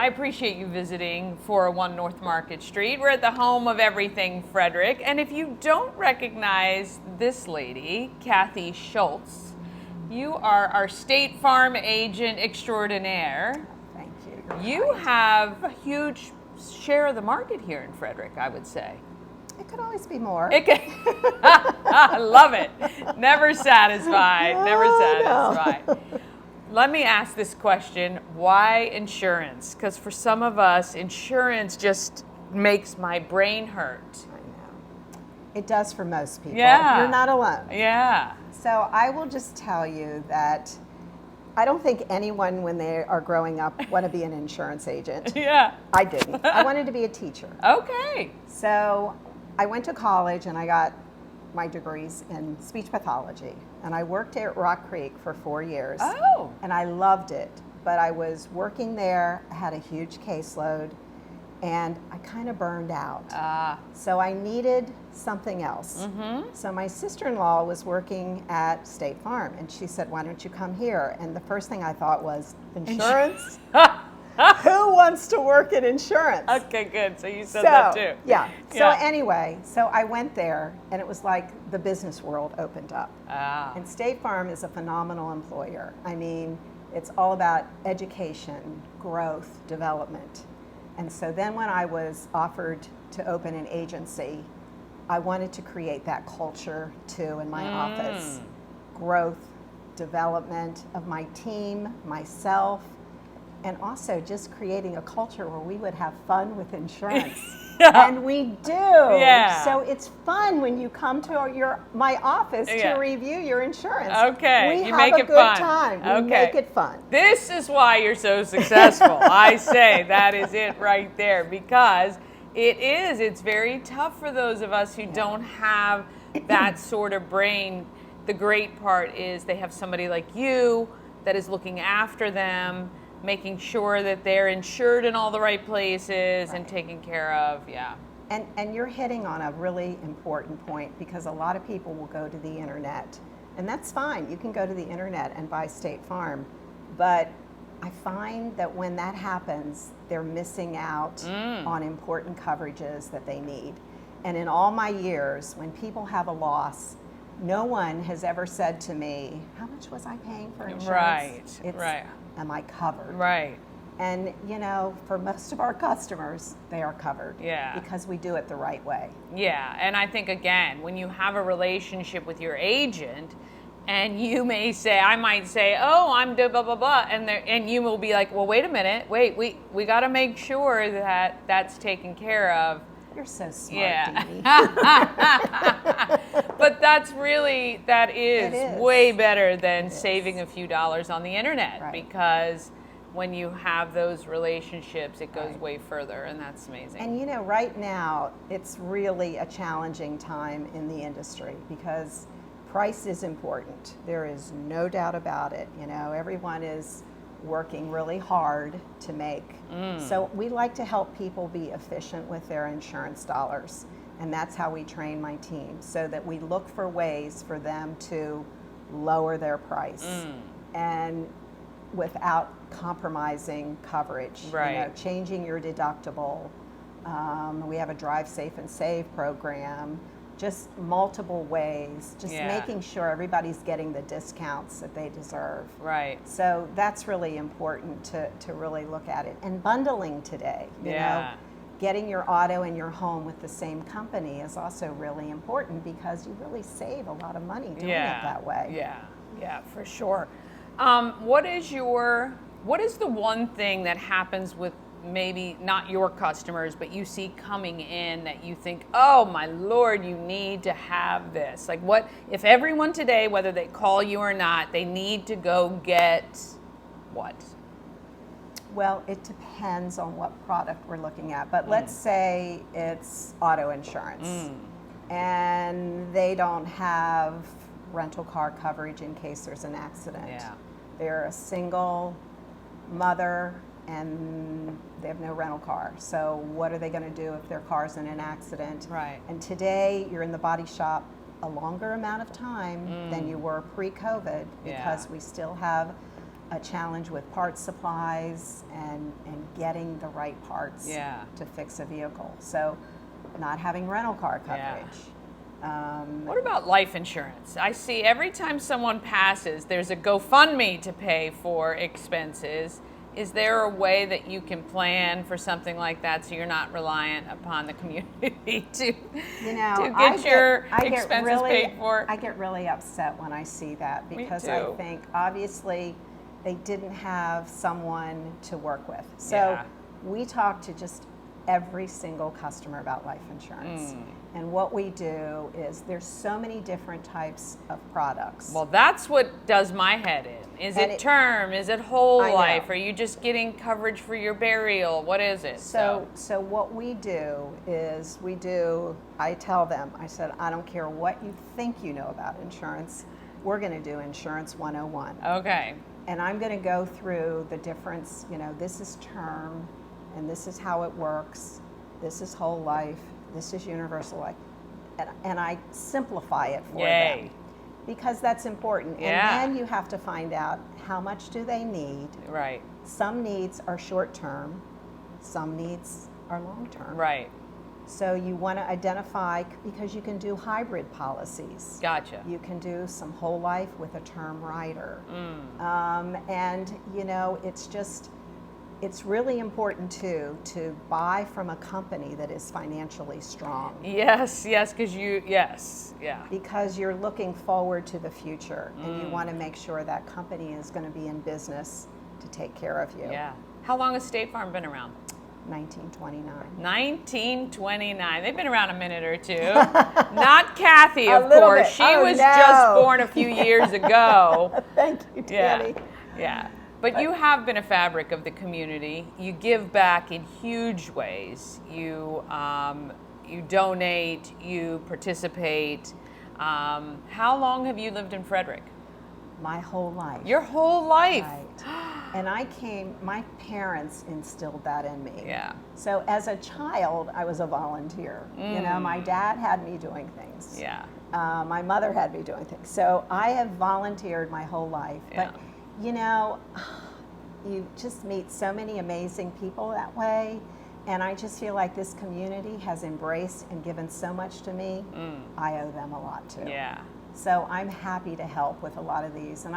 I appreciate you visiting 401 North Market Street. We're at the home of everything Frederick. And if you don't recognize this lady, Kathy Schultze, you are our State Farm agent extraordinaire. Thank you. You have a huge share of the market here in Frederick, I would say. It could always be more. I love it. Never satisfied. Never satisfied. No. Let me ask this question. Why insurance? Because for some of us, insurance just makes my brain hurt. I know. It does for most people. Yeah. You're not alone. Yeah. So I will just tell you that I don't think anyone when they are growing up want to be an insurance agent. Yeah. I didn't. I wanted to be a teacher. Okay. So I went to college and I got my degrees in speech pathology. And I worked at Rock Creek for 4 years. Oh. And I loved it. But I was working there, I had a huge caseload, and I kind of burned out. So I needed something else. Mm-hmm. So my sister-in-law was working at State Farm, and she said, why don't you come here? And the first thing I thought was, insurance? Who wants to work in insurance? Okay, good. So you said that too. Yeah. So anyway, so I went there, and it was like the business world opened up. And State Farm is a phenomenal employer. I mean, it's all about education, growth, development. And so then when I was offered to open an agency, I wanted to create that culture too in my office. Growth, development of my team, myself, and also just creating a culture where we would have fun with insurance. And we do. Yeah. So it's fun when you come to my office to review your insurance. Okay. We You have make a it good fun. time. Okay. We make it fun. This is why you're so successful. I say that is it right there, because it's very tough for those of us who don't have that sort of brain. The great part is they have somebody like you that is looking after them, making sure that they're insured in all the right places and taken care of. Yeah. And you're hitting on a really important point, because a lot of people will go to the internet, and that's fine. You can go to the internet and buy State Farm, but I find that when that happens, they're missing out on important coverages that they need. And in all my years, when people have a loss, no one has ever said to me, how much was I paying for insurance? Right. Am I covered? Right. And you know, for most of our customers, they are covered. Yeah. Because we do it the right way. Yeah, and I think again, when you have a relationship with your agent, and you may say, I might say, oh, I'm blah blah blah, and you will be like, well, wait a minute, we got to make sure that that's taken care of. You're so smart, Yeah. Dee Dee. But that is way better than It saving a few dollars on the internet, Right. because when you have those relationships, it goes Right. way further, and that's amazing. And you know, right now, it's really a challenging time in the industry, because price is important. There is no doubt about it. You know, everyone is working really hard to make. So we like to help people be efficient with their insurance dollars. And that's how we train my team, so that we look for ways for them to lower their price and without compromising coverage. Right. You know, changing your deductible. We have a Drive Safe and Save program. Just multiple ways, just making sure everybody's getting the discounts that they deserve. Right. So that's really important to really look at it. And bundling today, you know, getting your auto and your home with the same company is also really important, because you really save a lot of money doing it that way. Yeah, for sure. What is the one thing that happens with maybe not your customers, but you see coming in that you think, oh my Lord, you need to have this? Like, what if everyone today, whether they call you or not, they need to go get what? Well, it depends on what product we're looking at, but let's say it's auto insurance and they don't have rental car coverage in case there's an accident. Yeah. They're a single mother and they have no rental car. So what are they going to do if their car's in an accident? Right. And today you're in the body shop a longer amount of time than you were pre-COVID, because we still have a challenge with parts supplies and getting the right parts to fix a vehicle. So not having rental car coverage. What about life insurance? I see every time someone passes, there's a GoFundMe to pay for expenses. Is there a way that you can plan for something like that so you're not reliant upon the community to get your expenses paid for? I get really upset when I see that because I think obviously they didn't have someone to work with. So we talk to just every single customer about life insurance. And what we do is there's so many different types of products. Well, that's what does my head in. Is it term? Is it whole life? Are you just getting coverage for your burial? What is it? So what we do is I tell them, I said, I don't care what you think you know about insurance. We're going to do Insurance 101. Okay. And I'm going to go through the difference, this is term, and this is how it works. This is whole life. This is universal life. And I simplify it for them. Because that's important. And then you have to find out how much do they need. Right. Some needs are short term. Some needs are long term. Right. So you want to identify, because you can do hybrid policies. Gotcha. You can do some whole life with a term rider. And, it's really important too to buy from a company that is financially strong. Yes, because Because you're looking forward to the future and you want to make sure that company is going to be in business to take care of you. Yeah. How long has State Farm been around? 1929. 1929. They've been around a minute or two. Not Kathy, of little course. bit. She was just born a few years ago. Thank you, Danny. Yeah. But you have been a fabric of the community. You give back in huge ways. You donate. You participate. How long have you lived in Frederick? My whole life. Your whole life. Right. And my parents instilled that in me. Yeah. So as a child, I was a volunteer. My dad had me doing things. Yeah. My mother had me doing things. So I have volunteered my whole life. Yeah. But you just meet so many amazing people that way. And I just feel like this community has embraced and given so much to me. I owe them a lot too. Yeah. So I'm happy to help with a lot of these. And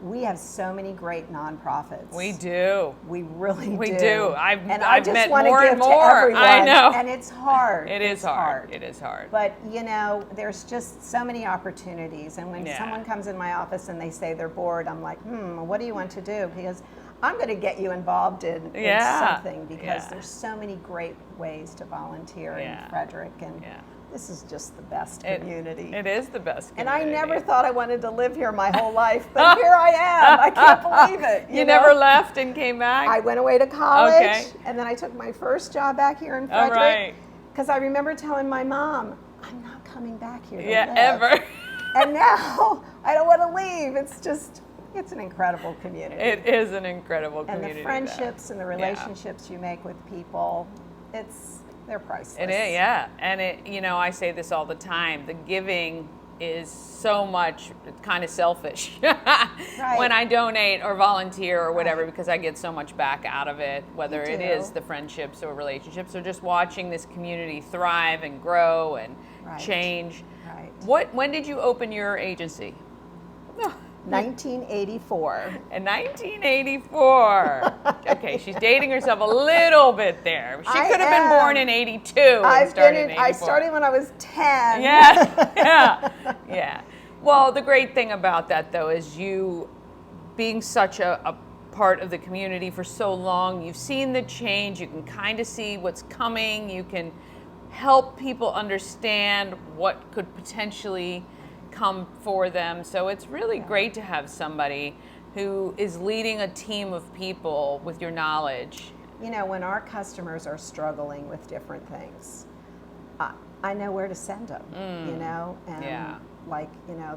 we have so many great nonprofits. We do. We really do. We do. I've just met want to more give and to more. everyone. I know. And it's hard. It is hard. It is hard. But, there's just so many opportunities. And when someone comes in my office and they say they're bored, I'm like, what do you want to do? Because I'm going to get you involved in something, because there's so many great ways to volunteer in Frederick. And this is just the best community. It is the best community. And I never thought I wanted to live here my whole life, but here I am. I can't believe it. You never left and came back? I went away to college, and then I took my first job back here in Frederick. Because I remember telling my mom, I'm not coming back here to live. Ever. And now I don't want to leave. It's an incredible community. It is an incredible community. And the friendships and the relationships you make with people, they're priceless. It is, yeah. And I say this all the time. The giving is so much kind of selfish when I donate or volunteer or whatever, because I get so much back out of it, whether it is the friendships or relationships or just watching this community thrive and grow and change. Right. When did you open your agency? 1984. In 1984. Okay, she's dating herself a little bit there. She could have been born in 82 and started in 84. I started when I was 10. Yeah. Well, the great thing about that, though, is you being such a part of the community for so long, you've seen the change, you can kind of see what's coming, you can help people understand what could potentially come for them. So it's really great to have somebody who is leading a team of people with your knowledge. When our customers are struggling with different things, I know where to send them, and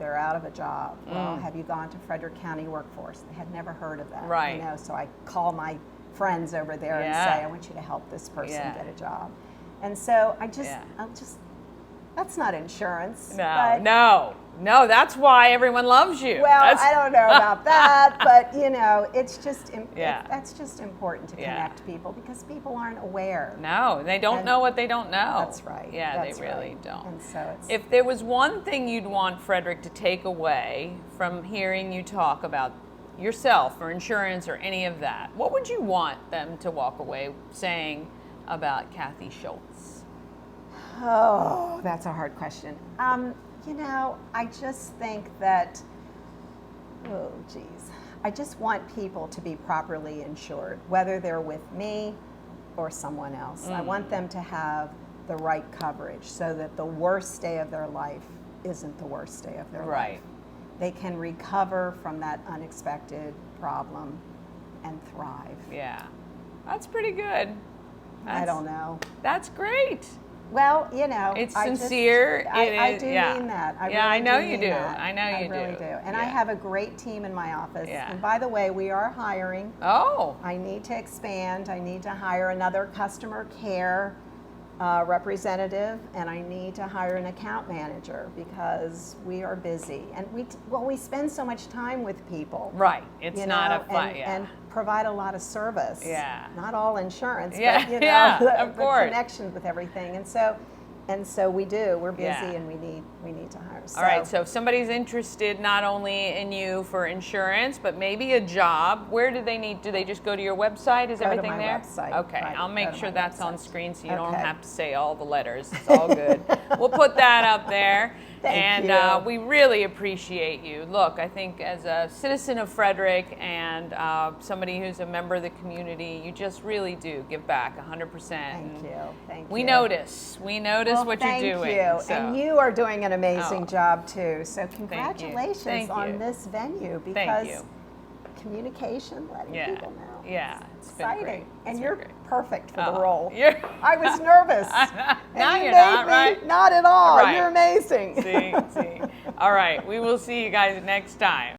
they're out of a job. Well, have you gone to Frederick County Workforce? They had never heard of that. Right. So I call my friends over there and say, I want you to help this person get a job. And so I That's not insurance. No, that's why everyone loves you. Well, I don't know about that, but it's just that's just important to connect people because people aren't aware. No, they don't know what they don't know. That's right. Yeah, that's they really right. don't. And so if there was one thing you'd want Frederick to take away from hearing you talk about yourself or insurance or any of that, what would you want them to walk away saying about Kathy Schultze? Oh, that's a hard question. I just think that, I just want people to be properly insured, whether they're with me or someone else. I want them to have the right coverage so that the worst day of their life isn't the worst day of their life. They can recover from that unexpected problem and thrive. Yeah, that's pretty good. I don't know. That's great. Well, it's sincere. I do mean that. I know you do. I really do. And I have a great team in my office. Yeah. And by the way, we are hiring. Oh. I need to expand. I need to hire another customer care representative, and I need to hire an account manager because we are busy. And we spend so much time with people. Right. It's not a fight. And provide a lot of service. Yeah. Not all insurance, but the course. connection with everything. And so we do. We're busy, and we need to hire. All right. So if somebody's interested not only in you for insurance, but maybe a job, where do they need? Do they just go to your website? Is everything there? Website. Okay. Right. I'll make sure that's on screen so you don't Okay. have to say all the letters. It's all good. We'll put that up there. Thank you. And we really appreciate you. Look, I think as a citizen of Frederick and somebody who's a member of the community, you just really do give back 100%. Thank you. We notice. We notice what you're doing. Thank you. So. And you are doing an amazing job too. So congratulations Thank you. on this venue because communication, letting people know. Yeah, it's been exciting. great. And you're perfect for the role. I was nervous. Now you're not, right? Not at all. Right. You're amazing. See. All right. We will see you guys next time.